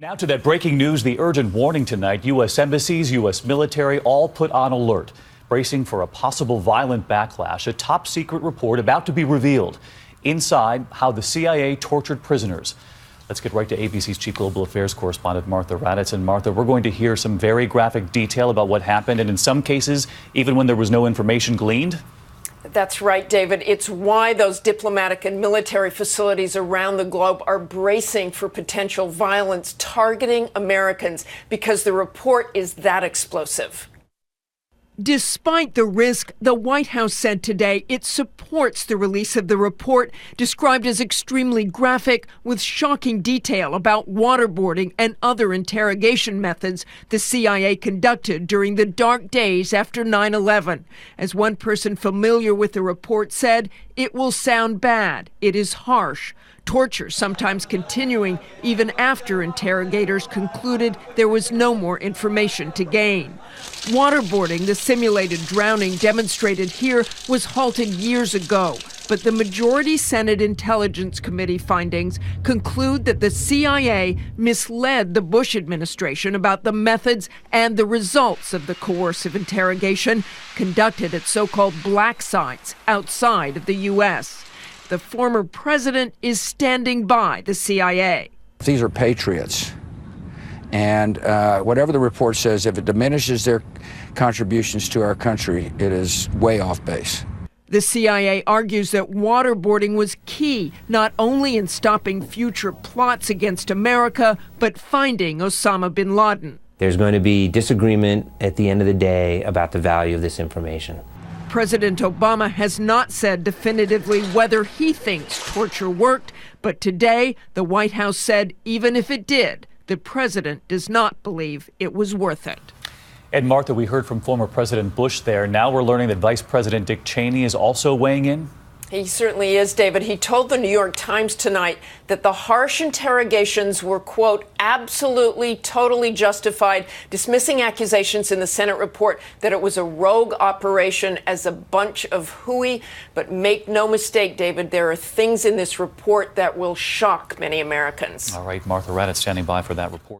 Now to that breaking news, the urgent warning tonight. U.S. embassies, U.S. military all put on alert, bracing for a possible violent backlash. A top secret report about to be revealed. Inside, how the CIA tortured prisoners. Let's get right to ABC's Chief Global Affairs correspondent, Martha Raddatz. And Martha, we're going to hear some very graphic detail about what happened, and in some cases, even when there was no information gleaned. That's right, David. It's why those diplomatic and military facilities around the globe are bracing for potential violence targeting Americans, because the report is that explosive. Despite the risk, the White House said today it supports the release of the report, described as extremely graphic, with shocking detail about waterboarding and other interrogation methods the CIA conducted during the dark days after 9/11. As one person familiar with the report said, it will sound bad. It is harsh. Torture sometimes continuing even after interrogators concluded there was no more information to gain. Waterboarding, the simulated drowning demonstrated here, was halted years ago. But the majority Senate Intelligence Committee findings conclude that the CIA misled the Bush administration about the methods and the results of the coercive interrogation conducted at so-called black sites outside of the U.S. The former president is standing by the CIA. These are patriots. And whatever the report says, if it diminishes their contributions to our country, it is way off base. The CIA argues that waterboarding was key, not only in stopping future plots against America, but finding Osama bin Laden. There's going to be disagreement at the end of the day about the value of this information. President Obama has not said definitively whether he thinks torture worked, but today the White House said even if it did, the president does not believe it was worth it. And Martha, we heard from former President Bush there. Now we're learning that Vice President Dick Cheney is also weighing in. He certainly is, David. He told the New York Times tonight that the harsh interrogations were, quote, absolutely, totally justified, dismissing accusations in the Senate report that it was a rogue operation as a bunch of hooey. But make no mistake, David, there are things in this report that will shock many Americans. All right, Martha Raddatz standing by for that report.